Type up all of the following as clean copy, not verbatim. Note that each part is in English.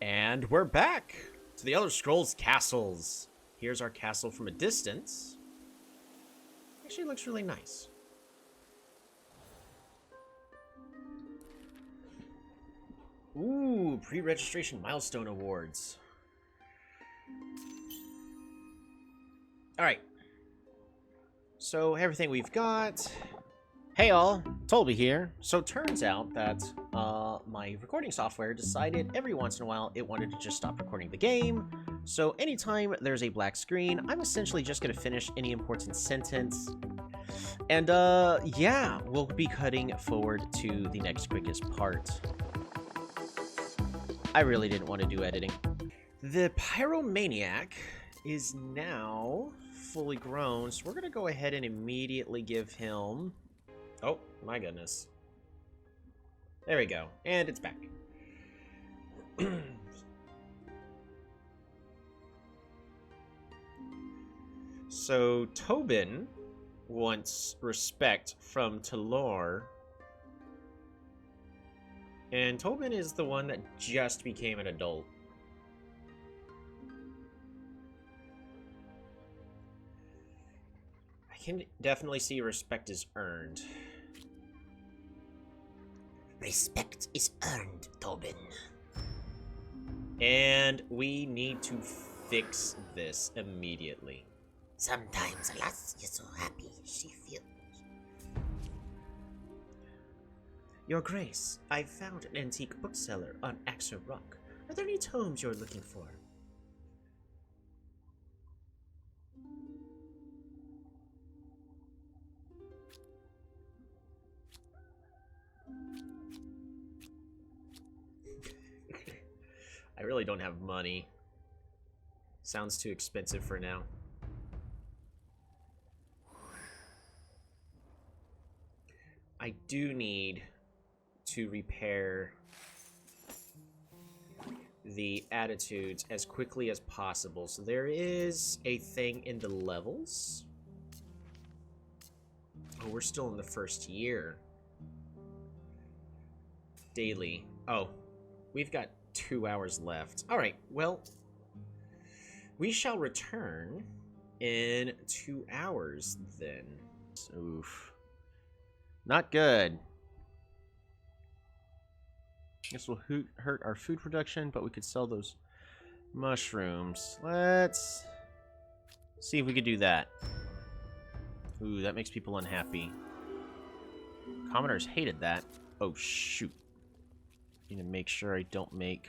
And we're back to the Elder Scrolls castles. Here's our castle from a distance. Actually, looks really nice. Ooh, pre-registration milestone awards. Alright. So, everything we've got. Hey all, Tolby here. So it turns out that my recording software decided every once in a while it wanted to just stop recording the game. So anytime there's a black screen, I'm essentially just going to finish any important sentence. And yeah, we'll be cutting forward to the next quickest part. I really didn't want to do editing. The Pyromaniac is now fully grown, so we're going to go ahead and immediately give him... Oh, my goodness. There we go. And it's back. So, Tobin wants respect from Talor. And Tobin is the one that just became an adult. I can definitely see respect is earned. Respect is earned, Tobin. And we need to fix this immediately. Sometimes Lass is so happy she feels. Your Grace, I found an antique bookseller on Axer Rock. Are there any tomes you're looking for? I really don't have money. Sounds too expensive for now. I do need to repair the attitudes as quickly as possible. So there is a thing in the levels. Oh, we're still in the first year. Daily. Oh, we've got 2 hours left. All right, well, we shall return in 2 hours then. Oof. Not good. This will hurt our food production, but we could sell those mushrooms. Let's see if we could do that. Ooh, that makes people unhappy. Commoners hated that. Oh, shoot. Need to make sure I don't make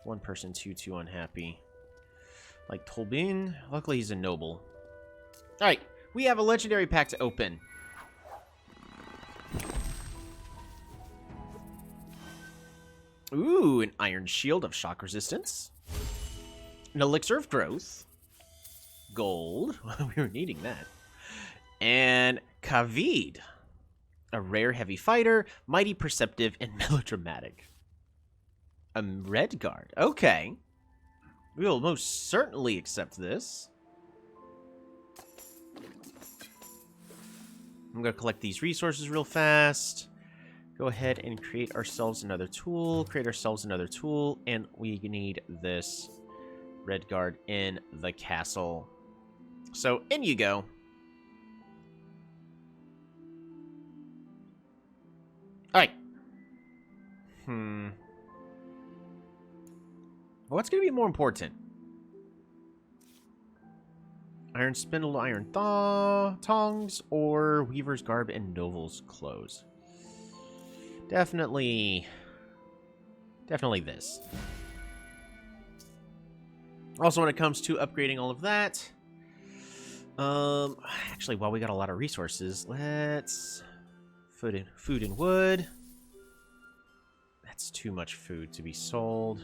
one person too unhappy. Like Tolbin. Luckily, he's a noble. Alright, we have a legendary pack to open. Ooh, an iron shield of shock resistance. An elixir of growth. Gold. We were needing that. And Khavid. A rare heavy fighter, mighty perceptive, and melodramatic. A Redguard. Okay. We will most certainly accept this. I'm going to collect these resources real fast. Go ahead and create ourselves another tool. Create ourselves another tool. And we need this Redguard in the castle. So, in you go. Alright. What's going to be more important? Iron spindle, iron tongs, or weaver's garb and novel's clothes? Definitely this. Also, when it comes to upgrading all of that, actually, while we got a lot of resources, let's food and wood. That's too much food to be sold.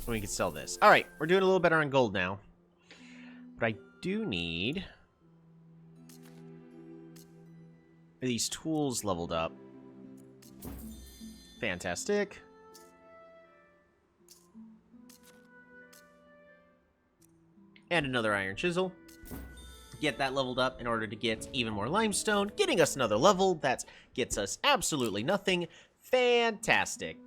We can sell this. All right, we're doing a little better on gold now, but I do need these tools leveled up. Fantastic. And another iron chisel. get that leveled up in order to get even more limestone, getting us another level. That gets us absolutely nothing. Fantastic.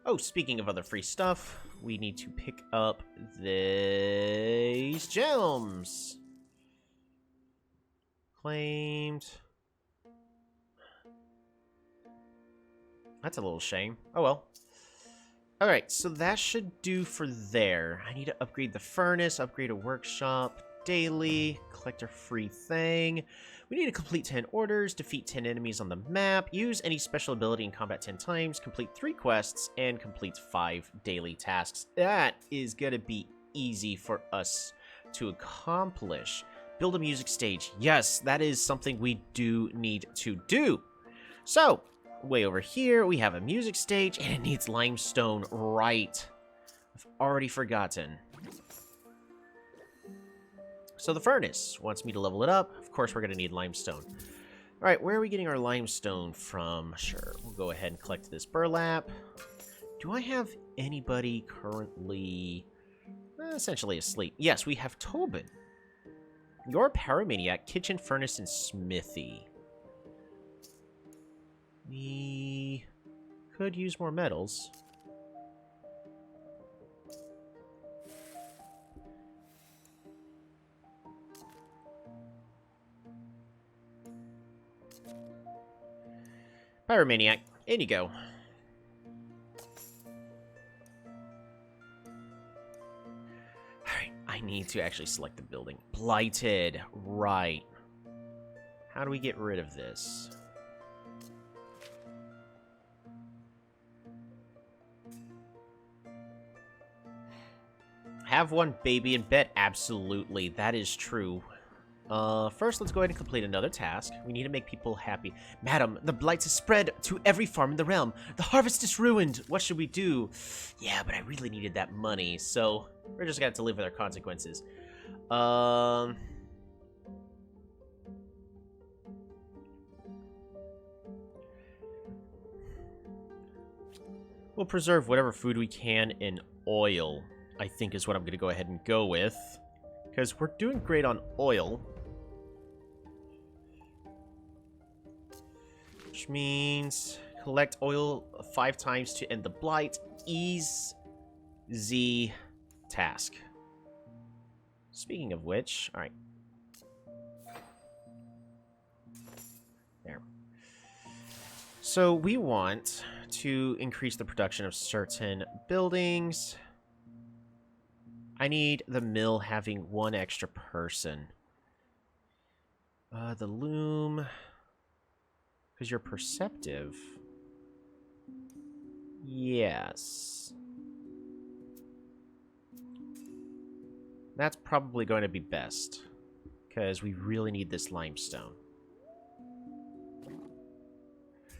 Oh, speaking of other free stuff, we need to pick up these gems. Claimed. That's a little shame. Oh well. Alright, so that should do for there. I need to upgrade the furnace, upgrade a workshop, daily, collect a free thing. We need to complete 10 orders, defeat 10 enemies on the map, use any special ability in combat 10 times, complete 3 quests, and complete 5 daily tasks. That is going to be easy for us to accomplish. Build a music stage. Yes, that is something we do need to do. So, way over here, we have a music stage, and it needs limestone, right? I've already forgotten. So the furnace wants me to level it up. Of course, we're going to need limestone. All right, where are we getting our limestone from? Sure, we'll go ahead and collect this burlap. Do I have anybody currently essentially asleep? Yes, we have Tobin. Your Pyromaniac, Kitchen, Furnace, and Smithy. We could use more metals. Pyromaniac, in you go. Alright, I need to actually select the building. Blighted, right. How do we get rid of this? Have one baby in bed? Absolutely, that is true. First, let's go ahead and complete another task. We need to make people happy. Madam, the blights have spread to every farm in the realm. The harvest is ruined. What should we do? Yeah, but I really needed that money, so we're just gonna have to live with our consequences. We'll preserve whatever food we can in oil, I think is what I'm gonna go ahead and go with. Because we're doing great on oil. Which means collect oil 5 times to end the blight. Easy task. Speaking of which, alright. There. So we want to increase the production of certain buildings. I need the mill having 1 extra person. The loom... Because you're perceptive. Yes. That's probably going to be best. Because we really need this limestone.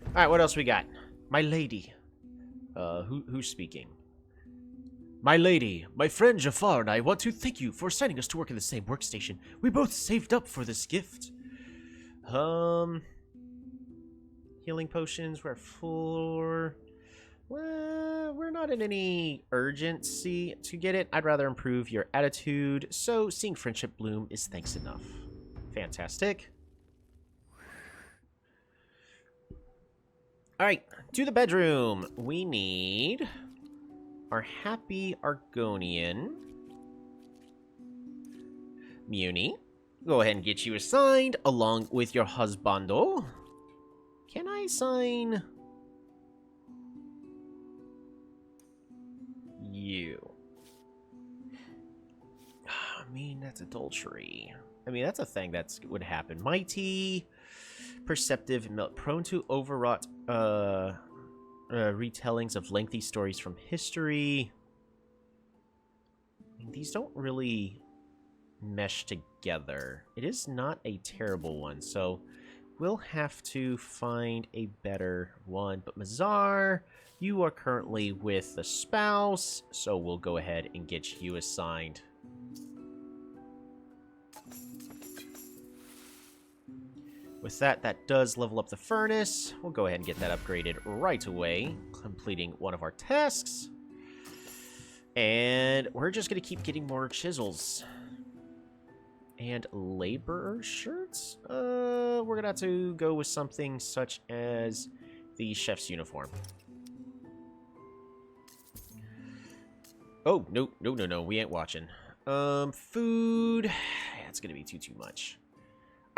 Alright, what else we got? My lady. Who's speaking? My lady, my friend Jafar and I want to thank you for sending us to work in the same workstation. We both saved up for this gift. Healing potions, we're at 4. Well, we're not in any urgency to get it. I'd rather improve your attitude, so seeing friendship bloom is thanks enough. Fantastic. Alright, to the bedroom. We need our happy Argonian. Muni. Go ahead and get you assigned along with your husbando. Can I assign you? I mean, that's adultery. I mean, that's a thing that would happen. Mighty, perceptive, prone to overwrought retellings of lengthy stories from history. I mean, these don't really mesh together. It is not a terrible one, so we'll have to find a better one. But Mazar, you are currently with the spouse, so we'll go ahead and get you assigned. With that, that does level up the furnace. We'll go ahead and get that upgraded right away, completing one of our tasks. And we're just going to keep getting more chisels. And laborer shirts? We're gonna have to go with something such as the chef's uniform. Oh, no, no, no, no, we ain't watching. Food. Yeah, it's gonna be too much.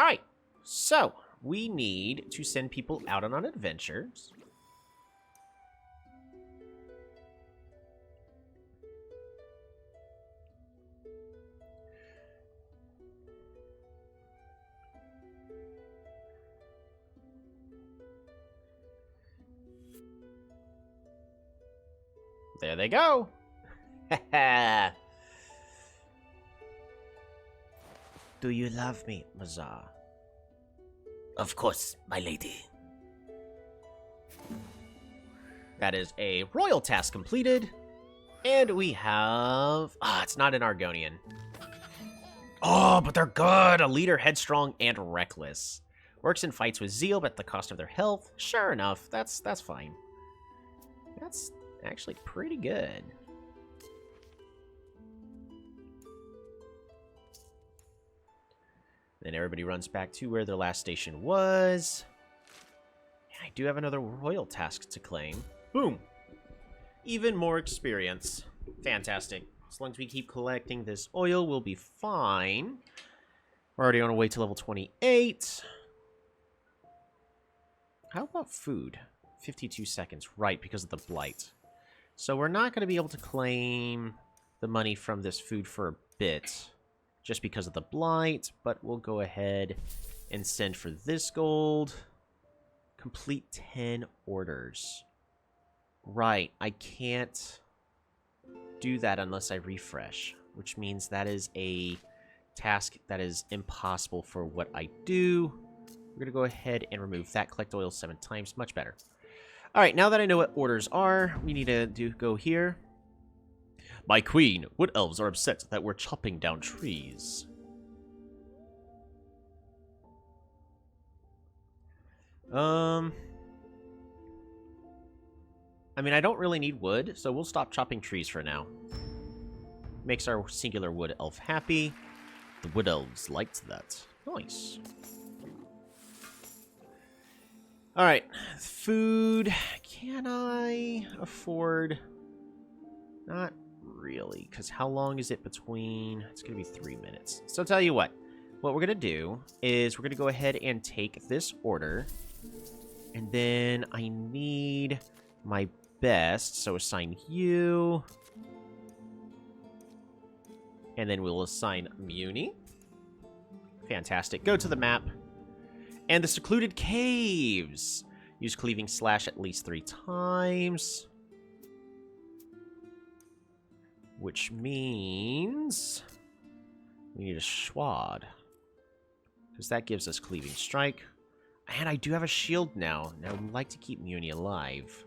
Alright, so we need to send people out on adventures. There they go. Do you love me, Mazar? Of course, my lady. That is a royal task completed. And we have... it's not an Argonian. Oh, but they're good. A leader, headstrong, and reckless. Works in fights with zeal, but at the cost of their health. Sure enough, that's fine. That's actually pretty good. Then everybody runs back to where their last station was. And I do have another royal task to claim. Boom! Even more experience. Fantastic. As long as we keep collecting this oil, we'll be fine. We're already on our way to level 28. How about food? 52 seconds. Right, because of the blight. So we're not going to be able to claim the money from this food for a bit. Just because of the blight, but we'll go ahead and send for this gold. Complete 10 orders. Right, I can't do that unless I refresh, which means that is a task that is impossible for what I do. We're going to go ahead and remove that. Collect oil 7 times. Much better. All right, now that I know what orders are, we need to go here. My queen, wood elves are upset that we're chopping down trees. I mean, I don't really need wood, so we'll stop chopping trees for now. Makes our singular wood elf happy. The wood elves liked that. Nice. Alright, food. Can I afford... Not really, because how long is it between... It's going to be 3 minutes. So I'll tell you what we're going to do is we're going to go ahead and take this order. And then I need my best, so assign you. And then we'll assign Muni. Fantastic. Go to the map. And the secluded caves. Use cleaving slash at least 3 times. Which means we need a Schwad. Because that gives us cleaving strike. And I do have a shield now. Now I'd like to keep Muni alive.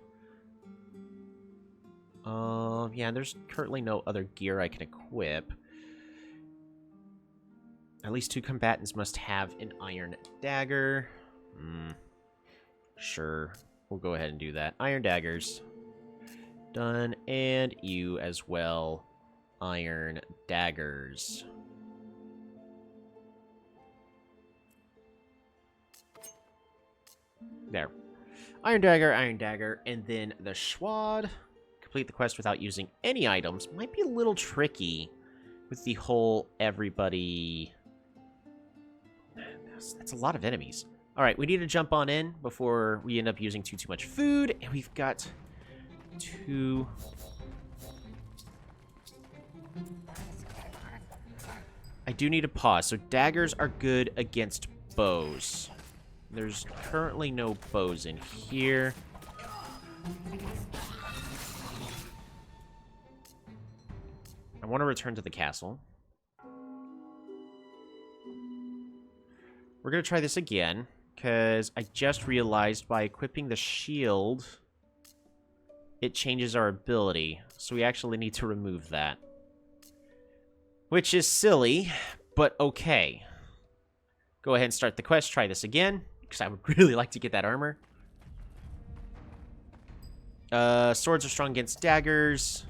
Yeah, there's currently no other gear I can equip. At least 2 combatants must have an iron dagger. Sure. We'll go ahead and do that. Iron daggers. Done. And you as well. Iron daggers. There. Iron dagger, and then the Schwad. Complete the quest without using any items. Might be a little tricky with the whole everybody... That's a lot of enemies. Alright, we need to jump on in before we end up using too much food. And we've got 2... I do need to pause. So daggers are good against bows. There's currently no bows in here. I want to return to the castle. We're going to try this again, because I just realized by equipping the shield, it changes our ability. So we actually need to remove that. Which is silly, but okay. Go ahead and start the quest. Try this again, because I would really like to get that armor. Swords are strong against daggers.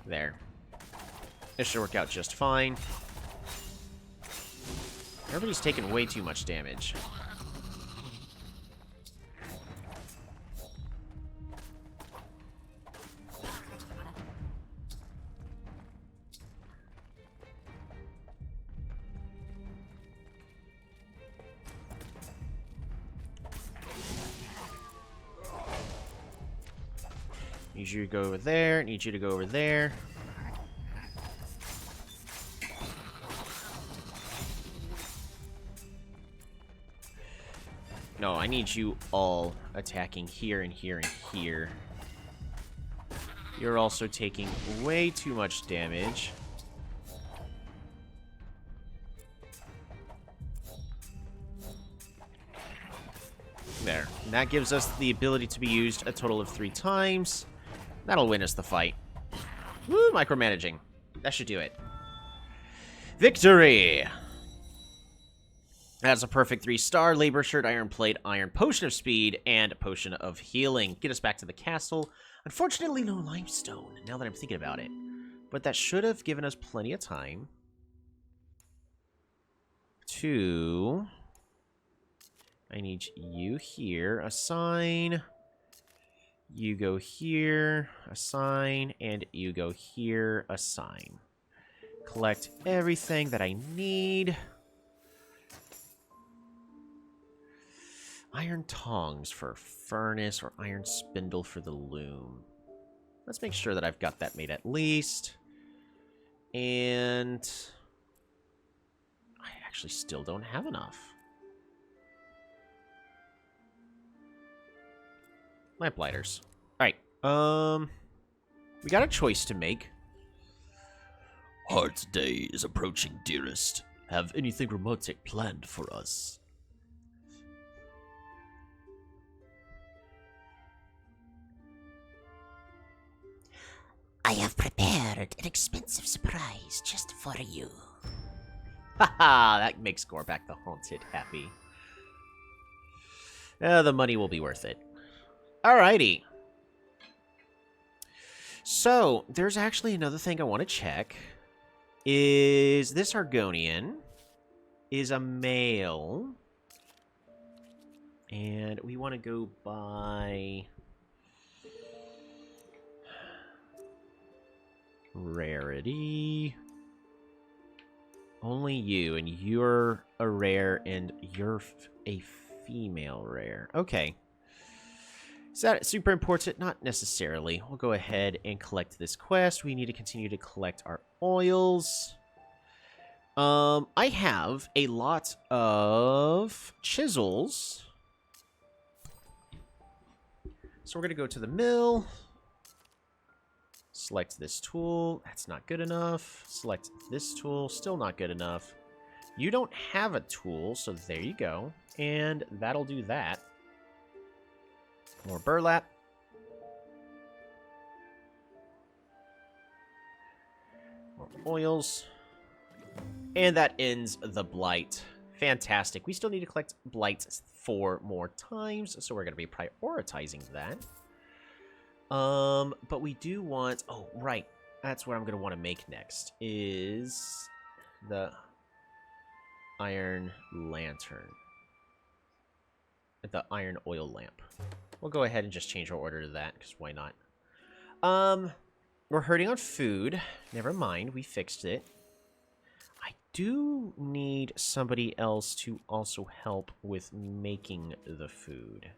There. This should work out just fine. Everybody's taking way too much damage. Need you to go over there. Need you to go over there. No, I need you all attacking here and here and here. You're also taking way too much damage. There. And that gives us the ability to be used a total of 3 times. That'll win us the fight. Woo, micromanaging. That should do it. Victory! That's a perfect 3-star. Labor Shirt, Iron Plate, Iron Potion of Speed, and Potion of Healing. Get us back to the castle. Unfortunately, no limestone, now that I'm thinking about it. But that should have given us plenty of time to... I need you here. Assign. You go here. Assign. And you go here. Assign. Collect everything that I need. Iron tongs for furnace or iron spindle for the loom. Let's make sure that I've got that made at least. And I actually still don't have enough. Lamplighters. Alright. We got a choice to make. Heart's day is approaching, dearest. Have anything romantic planned for us? I have prepared an expensive surprise just for you. Haha, that makes Gorbak the Haunted happy. The money will be worth it. Alrighty. So, there's actually another thing I want to check. Is this Argonian is a male. And we want to go by rarity. Only you, and you're a rare, and you're a female rare. Okay. Is that super important? Not necessarily. We'll go ahead and collect this quest. We need to continue to collect our oils. I have a lot of chisels. So we're going to go to the mill. Select this tool. That's not good enough. Select this tool. Still not good enough. You don't have a tool, so there you go. And that'll do that. More burlap. More oils. And that ends the blight. Fantastic. We still need to collect blight 4 more times, so we're going to be prioritizing that. But we do want... Oh, right. That's what I'm going to want to make next, is the iron lantern. The iron oil lamp. We'll go ahead and just change our order to that, because why not? We're hurting on food. Never mind, we fixed it. I do need somebody else to also help with making the food.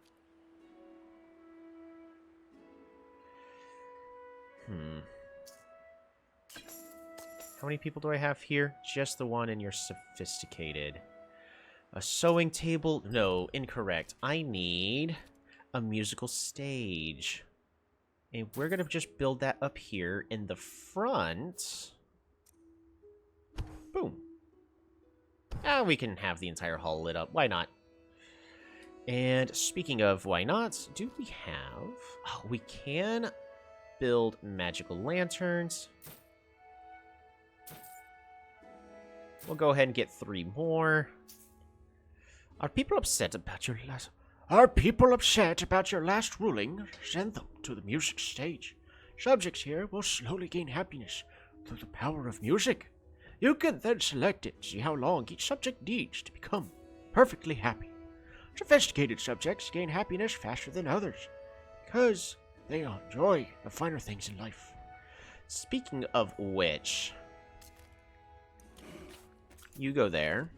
How many people do I have here? Just the one, and you're sophisticated. A sewing table? No, incorrect. I need a musical stage. And we're going to just build that up here in the front. Boom. And we can have the entire hall lit up. Why not? And speaking of why not, do we have... Oh, we can build magical lanterns. We'll go ahead and get 3 more. Are people upset about your last... Are people upset about your last ruling? Send them to the music stage. Subjects here will slowly gain happiness through the power of music. You can then select it to see how long each subject needs to become perfectly happy. Sophisticated subjects gain happiness faster than others because they enjoy the finer things in life. Speaking of which, you go there.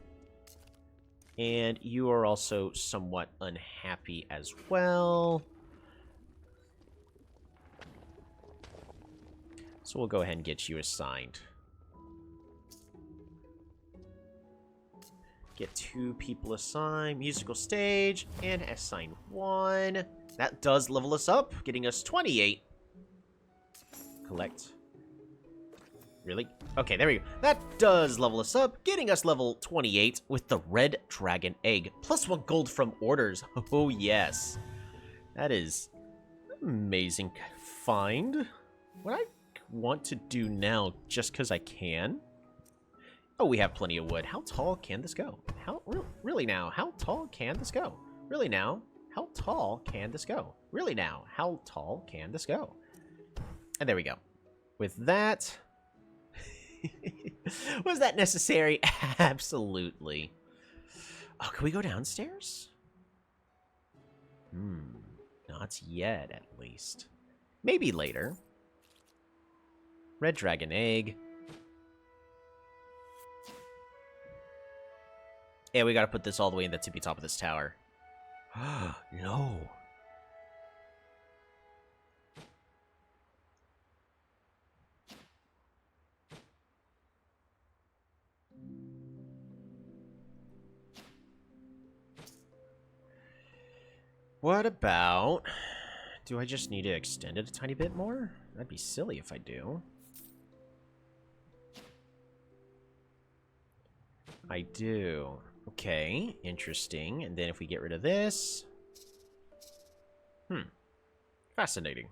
And you are also somewhat unhappy as well. So we'll go ahead and get you assigned. Get 2 people assigned. Musical stage. And assign 1. That does level us up, getting us 28. Collect. Really? Okay, there we go. That does level us up, getting us level 28 with the Red Dragon Egg. Plus 1 gold from orders. Oh, yes. That is amazing find. What I want to do now, just because I can... Oh, we have plenty of wood. How tall can this go? Really now? How tall can this go? Really now? How tall can this go? Really now? How tall can this go? And there we go. With that... Was that necessary? Absolutely. Oh, can we go downstairs? Not yet, at least. Maybe later. Red Dragon Egg. Yeah, we gotta put this all the way in the tippy top of this tower. No. What about... Do I just need to extend it a tiny bit more? That'd be silly if I do. I do. Okay, interesting. And then if we get rid of this... Fascinating.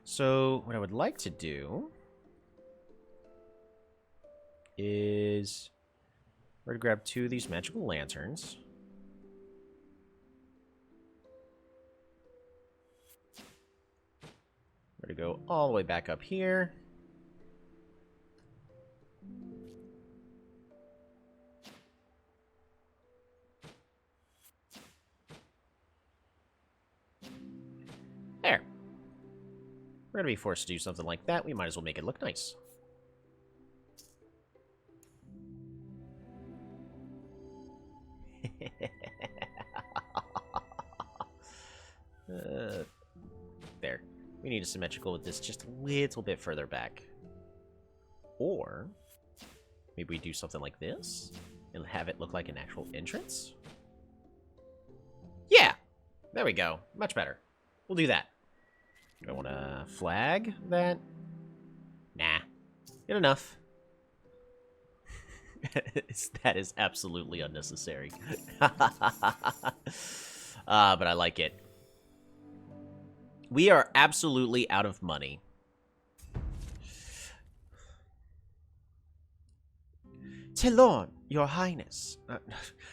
So, what I would like to do... is... we're going to grab 2 of these magical lanterns. We're going to go all the way back up here. There. We're going to be forced to do something like that. We might as well make it look nice. There. We need a symmetrical with this just a little bit further back. Or, maybe we do something like this and have it look like an actual entrance? Yeah! There we go. Much better. We'll do that. Do I want to flag that? Nah. Good enough. That is absolutely unnecessary. But I like it. We are absolutely out of money. Telorn, Your Highness.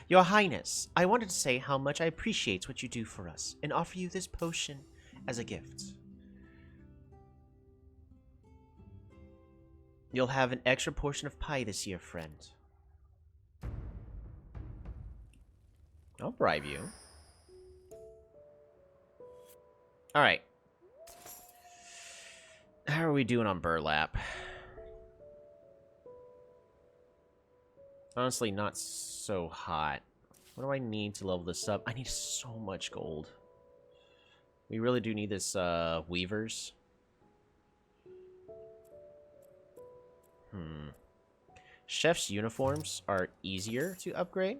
Your Highness, I wanted to say how much I appreciate what you do for us and offer you this potion as a gift. You'll have an extra portion of pie this year, friend. I'll bribe you. Alright. How are we doing on burlap? Honestly, not so hot. What do I need to level this up? I need so much gold. We really do need this, weavers. Chef's uniforms are easier to upgrade.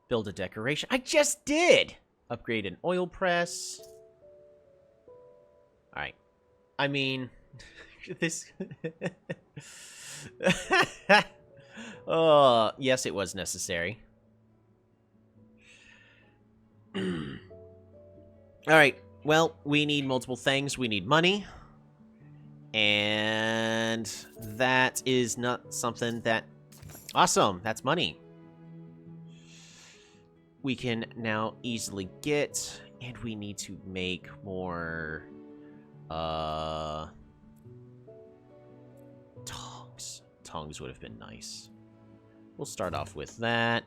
Build a decoration. I just did! Upgrade an oil press. Alright. I mean... this... Oh, yes, it was necessary. Alright. Well, we need multiple things. We need money. And that is not something that... Awesome! That's money. We can now easily get And we need to make more, tongs. Tongs would have been nice. We'll start off with that.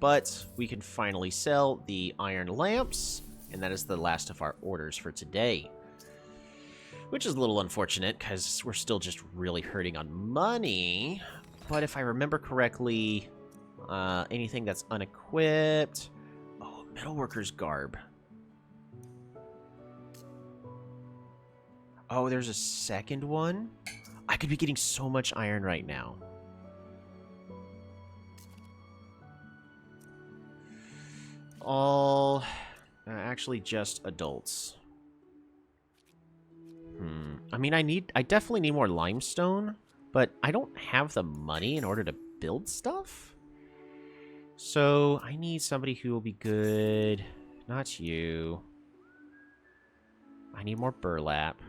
But we can finally sell the iron lamps, and that is the last of our orders for today. Which is a little unfortunate, because we're still just really hurting on money. But if I remember correctly, anything that's unequipped... Oh, metalworker's garb. Oh, there's a second one? I could be getting so much iron right now. All... actually just adults. I mean, I definitely need more limestone, but I don't have the money in order to build stuff. So, I need somebody who will be good. Not you. I need more burlap.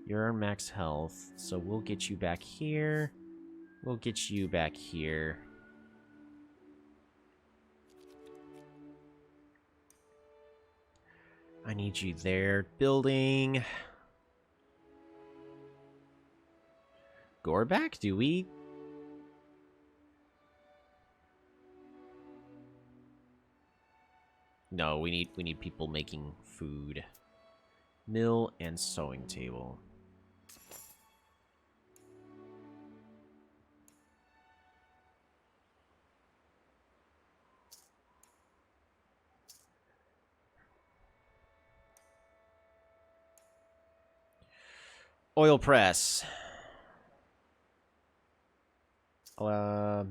You're on max health, so we'll get you back here. We'll get you back here. I need you there. Building. Gorback, do we? No, we need people making food. Mill and sewing table. Oil press.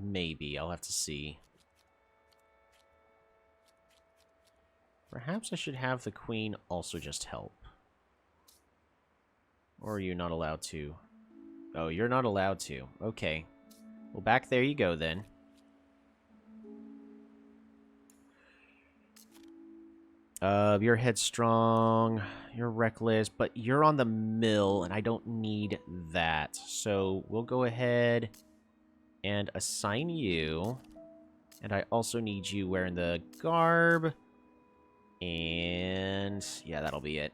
Maybe. I'll have to see. Perhaps I should have the queen also just help. Or are you not allowed to? Oh, you're not allowed to. Okay. Well, back there you go, then. You're headstrong, you're reckless, but you're on the mill, and I don't need that. So we'll go ahead and assign you. And I also need you wearing the garb. And yeah, that'll be it.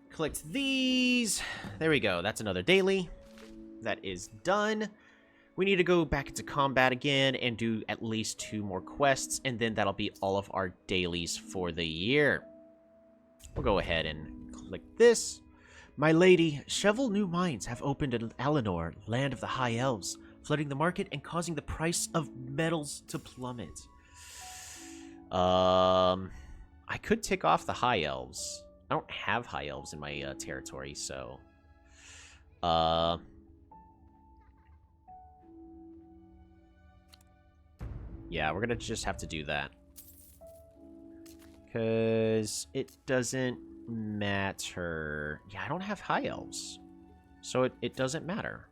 Collect these. There we go. That's another daily. That is done. We need to go back into combat again and do at least 2 more quests, and then that'll be all of our dailies for the year. We'll go ahead and click this. My lady, several new mines have opened in Alinor, land of the High Elves, flooding the market and causing the price of metals to plummet. I could tick off the High Elves. I don't have High Elves in my territory, so... yeah, we're gonna just have to do that. Because it doesn't matter. Yeah, I don't have High Elves. So it doesn't matter.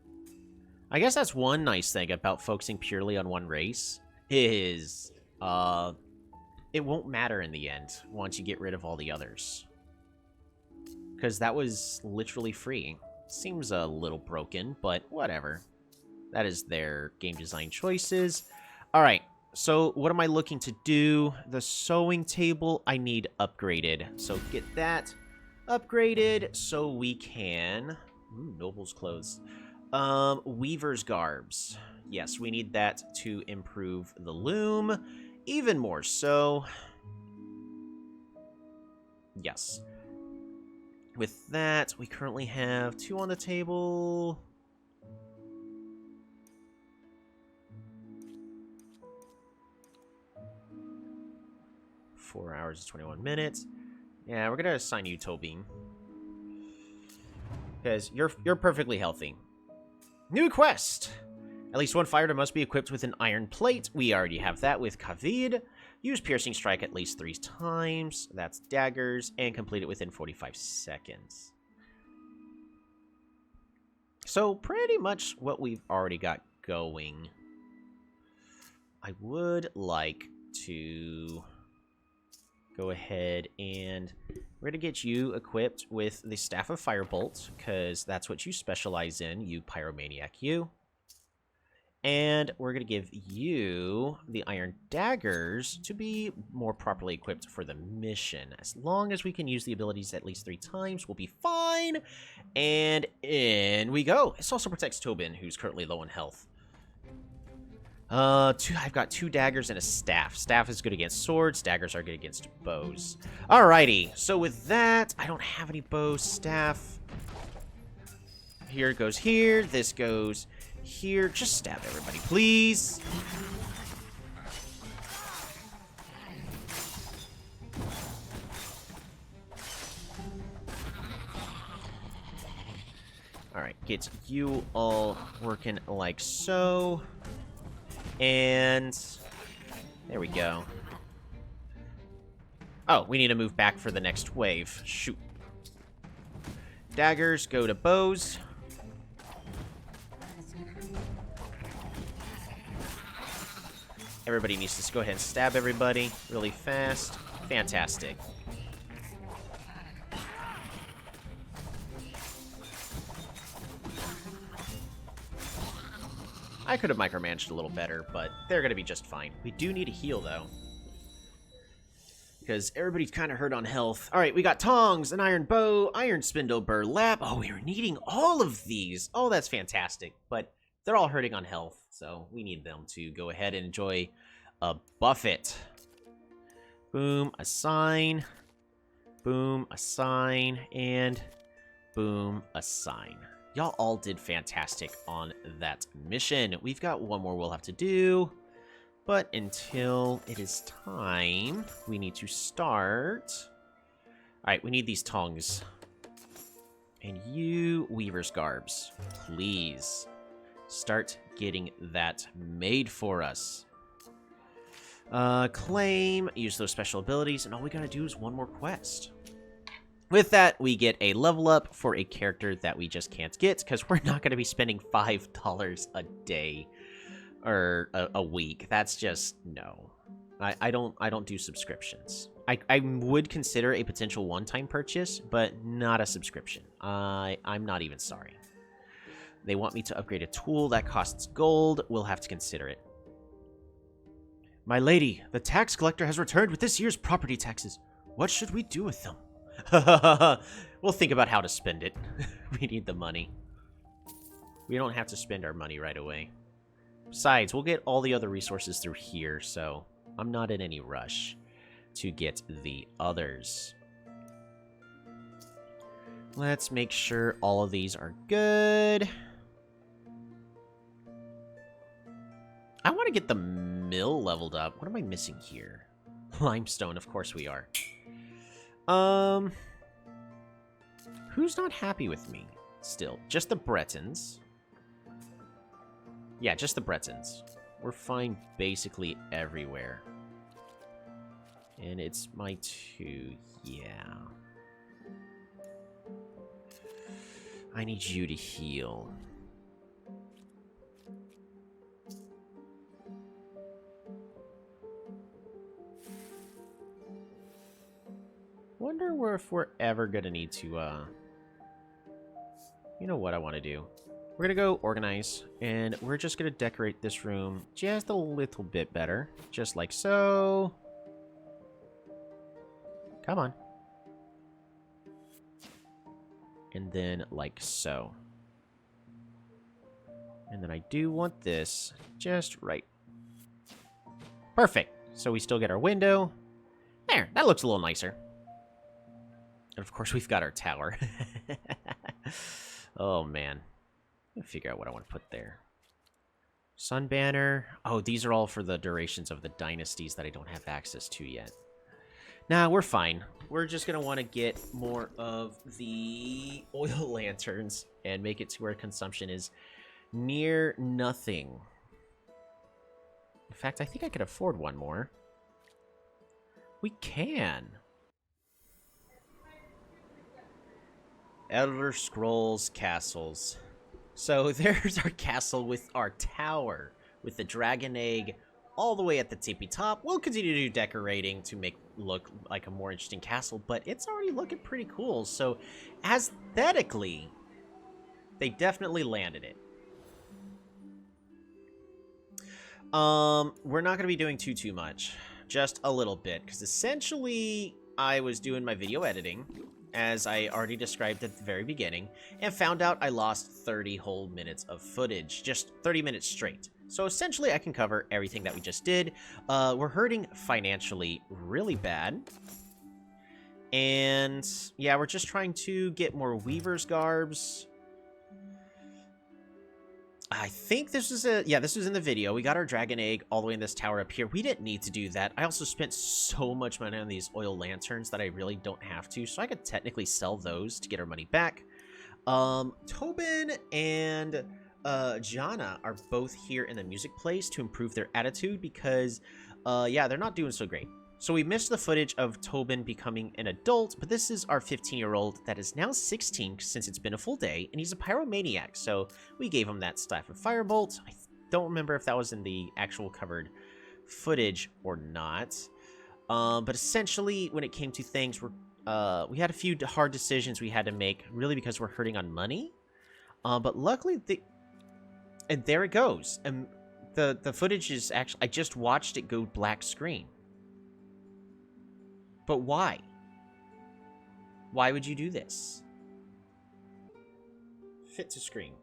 I guess that's one nice thing about focusing purely on one race. Is, it won't matter in the end once you get rid of all the others. Because that was literally free. Seems a little broken, but whatever. That is their game design choices. Alright. So, what am I looking to do? The sewing table I need upgraded. So, get that upgraded so we can... Ooh, Noble's clothes. Weaver's garbs. Yes, we need that to improve the loom. Even more so. Yes. With that, we currently have 2 on the table... 4 hours and 21 minutes. Yeah, we're gonna assign you Tobin. Because you're perfectly healthy. New quest! At least one fighter must be equipped with an iron plate. We already have that with Kavid. Use Piercing Strike at least 3 times. That's daggers. And complete it within 45 seconds. So, pretty much what we've already got going. I would like to... go ahead and we're going to get you equipped with the Staff of Firebolt, because that's what you specialize in, you Pyromaniac you. And we're going to give you the iron daggers to be more properly equipped for the mission. As long as we can use the abilities at least 3 times, we'll be fine. And in we go. This also protects Tobin, who's currently low on health. I've got 2 daggers and a staff. Staff is good against swords. Daggers are good against bows. Alrighty. So with that, I don't have any bows. Staff. Here goes here. This goes here. Just stab everybody, please. Alright, get you all working like so. And there we go. Oh, we need to move back for the next wave. Shoot. Daggers go to bows. Everybody needs to just go ahead and stab everybody really fast. Fantastic. I could have micromanaged a little better, but they're going to be just fine. We do need a heal, though. Because everybody's kind of hurt on health. Alright, we got tongs, an iron bow, iron spindle, burlap. Oh, we are needing all of these. Oh, that's fantastic. But they're all hurting on health, so we need them to go ahead and enjoy a buffet. Boom, a sign. Boom, a sign. And boom, a sign. Y'all all did fantastic on that mission. We've got one more we'll have to do. But until it is time, we need to start. Alright, we need these tongs. And you, Weaver's Garbs, please start getting that made for us. Claim, use those special abilities, and all we gotta do is one more quest. With that, we get a level up for a character that we just can't get, because we're not going to be spending $5 a day or a week. That's just no. I don't do subscriptions. I would consider a potential one-time purchase, but not a subscription. I'm not even sorry. They want me to upgrade a tool that costs gold. We'll have to consider it. My lady, the tax collector has returned with this year's property taxes. What should we do with them? We'll think about how to spend it. We need the money. We don't have to spend our money right away. Besides, we'll get all the other resources through here, so I'm not in any rush to get the others. Let's make sure all of these are good. I want to get the mill leveled up. What am I missing here? Limestone, of course we are. Who's not happy with me still? Just the Bretons. Yeah, just the Bretons. We're fine basically everywhere. And it's my 2, yeah. I need you to heal. Wonder if we're ever gonna need to, you know what I want to do? We're gonna go organize, and we're just gonna decorate this room just a little bit better. Just like so. Come on. And then like so. And then I do want this just right. Perfect. So we still get our window. There, that looks a little nicer. And of course, we've got our tower. Oh, man. Let me figure out what I want to put there. Sun banner. Oh, these are all for the durations of the dynasties that I don't have access to yet. Nah, we're fine. We're just going to want to get more of the oil lanterns and make it to where consumption is near nothing. In fact, I think I could afford one more. We can. Elder Scrolls castles. So there's our castle with our tower, with the dragon egg all the way at the tippy top. We'll continue to do decorating to make look like a more interesting castle, but it's already looking pretty cool. So aesthetically, they definitely landed it. We're not going to be doing too much. Just a little bit. Because essentially, I was doing my video editing, as I already described at the very beginning, and found out I lost 30 whole minutes of footage. Just 30 minutes straight. So essentially, I can cover everything that we just did. We're hurting financially really bad. And, yeah, we're just trying to get more Weaver's Garbs. I think this is this was in the video. We got our dragon egg all the way in this tower up here. We didn't need to do that. I also spent so much money on these oil lanterns that I really don't have to. So I could technically sell those to get our money back. Tobin and Jana are both here in the music place to improve their attitude because, yeah, they're not doing so great. So we missed the footage of Tobin becoming an adult, but this is our 15-year-old that is now 16 since it's been a full day, and he's a pyromaniac, so we gave him that Staff of Firebolt. I don't remember if that was in the actual covered footage or not. But essentially, when it came to things, we had a few hard decisions we had to make, really because we're hurting on money. But luckily, and there it goes. And the footage is actually, I just watched it go black screen. But why? Why would you do this? Fit to screen.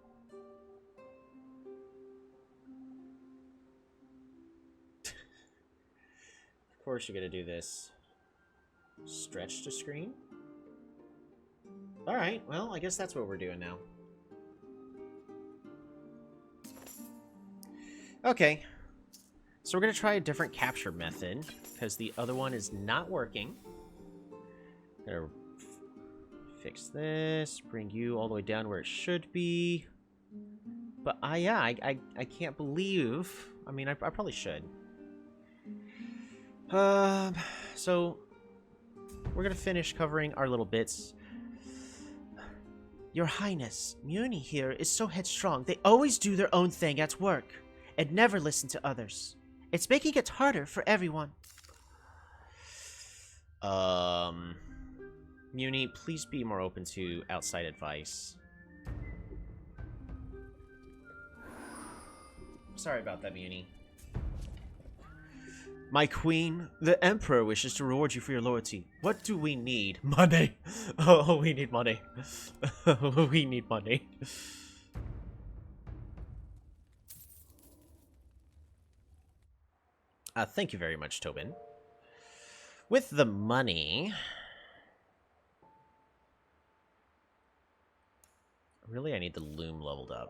Of course you're gonna do this. Stretch to screen? Alright, well, I guess that's what we're doing now. Okay. So we're gonna try a different capture method, because the other one is not working. Gonna fix this, bring you all the way down where it should be. But yeah, I can't believe. I mean, I probably should. So we're gonna finish covering our little bits. Your Highness, Muni here is so headstrong. They always do their own thing at work and never listen to others. It's making it harder for everyone. Muni, please be more open to outside advice. Sorry about that, Muni. My queen, the Emperor wishes to reward you for your loyalty. What do we need? Money. Oh, we need money. We need money. Thank you very much, Tobin. With the money... Really, I need the loom leveled up.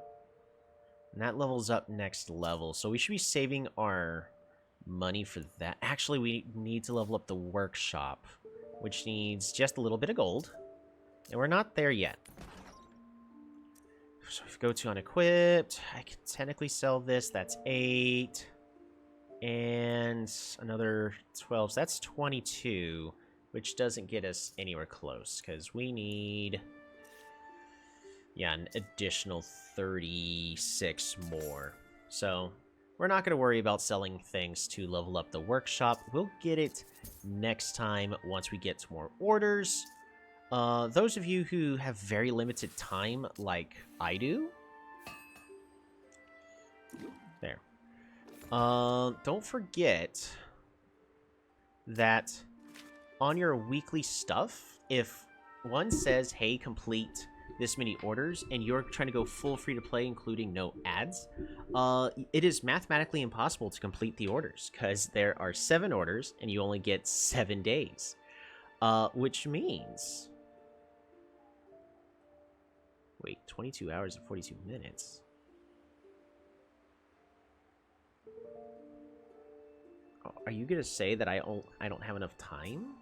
And that levels up next level, so we should be saving our money for that. Actually, we need to level up the workshop, which needs just a little bit of gold. And we're not there yet. So if we go to unequipped, I can technically sell this. That's 8. And another 12. So that's 22, which doesn't get us anywhere close, because we need... yeah, an additional 36 more. So, we're not going to worry about selling things to level up the workshop. We'll get it next time once we get more orders. Those of you who have very limited time, like I do... there. Don't forget that on your weekly stuff, if one says, hey, complete this many orders, and you're trying to go full free-to-play, including no ads, it is mathematically impossible to complete the orders, because there are 7 orders, and you only get 7 days. Which means... wait, 22 hours and 42 minutes? Are you gonna say that I don't have enough time?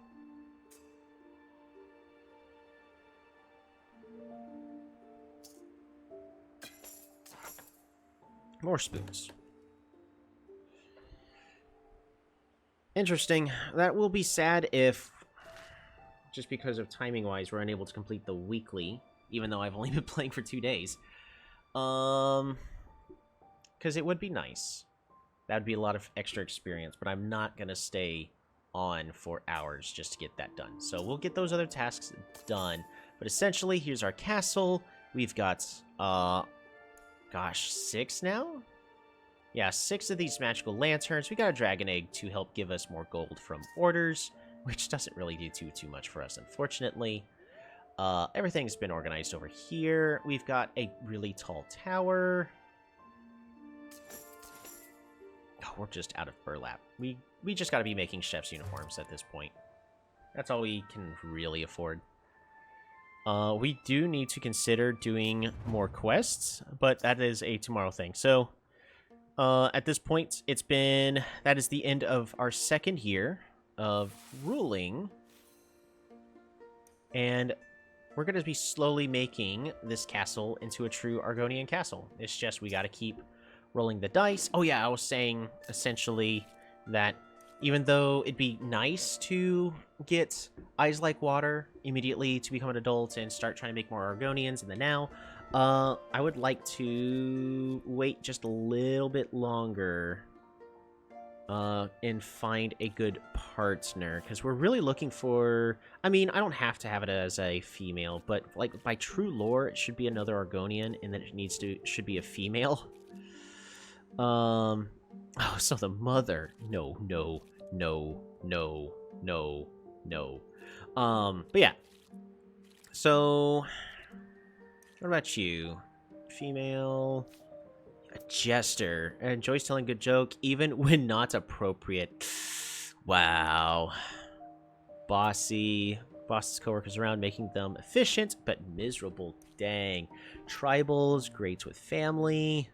More spoons. Interesting. That will be sad if, just because of timing-wise, we're unable to complete the weekly, even though I've only been playing for 2 days. Because it would be nice. That would be a lot of extra experience, but I'm not going to stay on for hours just to get that done. So we'll get those other tasks done. But essentially, here's our castle. We've got, gosh, 6 now? Yeah, 6 of these magical lanterns. We got a dragon egg to help give us more gold from orders, which doesn't really do too much for us, unfortunately. Everything's been organized over here. We've got a really tall tower. Oh, we're just out of burlap. We just got to be making chef's uniforms at this point. That's all we can really afford. We do need to consider doing more quests, but that is a tomorrow thing. So, at this point, that is the end of our 2nd year of ruling. And we're going to be slowly making this castle into a true Argonian castle. It's just we got to keep rolling the dice. Oh yeah, I was saying essentially that even though it'd be nice to get Eyes Like Water immediately to become an adult and start trying to make more Argonians in the now, I would like to wait just a little bit longer and find a good partner, because we're really looking for... I mean, I don't have to have it as a female, but like by true lore, it should be another Argonian, and then it should be a female. Oh, so the mother. No. But yeah. So, what about you? Female... A jester. Enjoys telling a good joke, even when not appropriate. Wow. Bossy. Bosses coworkers around, making them efficient, but miserable. Dang. Tribals. Great with family.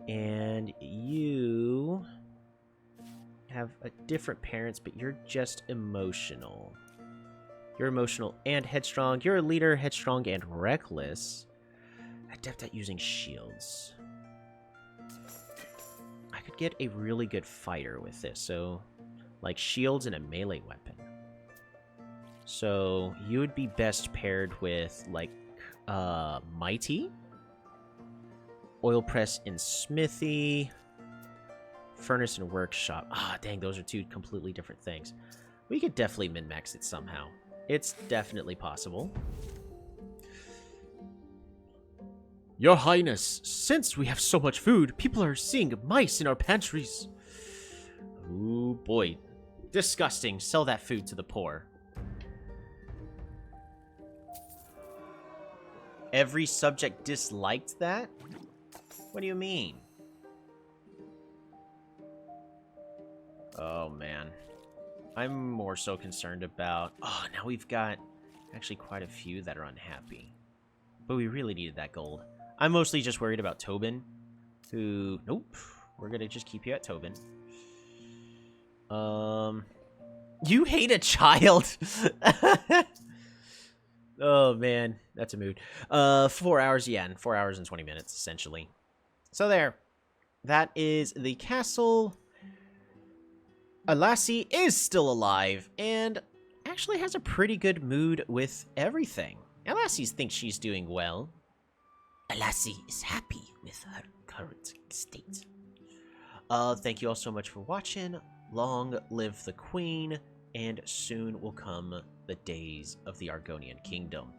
And you... have a different parents, but you're just emotional. You're emotional and headstrong. You're a leader, headstrong, and reckless. Adept at using shields. I could get a really good fighter with this. So, like shields and a melee weapon. So, you would be best paired with, like, Mighty. Oil press and smithy. Furnace and workshop. Ah, dang, those are 2 completely different things. We could definitely min-max it somehow. It's definitely possible. Your Highness, since we have so much food, people are seeing mice in our pantries. Ooh, boy. Disgusting. Sell that food to the poor. Every subject disliked that? What do you mean? Oh, man. I'm more so concerned about... Oh, now we've got actually quite a few that are unhappy. But we really needed that gold. I'm mostly just worried about Tobin, who... Nope. We're gonna just keep you at Tobin. You hate a child! Oh, man. That's a mood. 4 hours, yeah, and 4 hours and 20 minutes, essentially. So there. That is the castle. Alassie is still alive, and actually has a pretty good mood with everything. Alassie thinks she's doing well. Alassie is happy with her current state. Thank you all so much for watching. Long live the Queen, and soon will come the days of the Argonian Kingdom.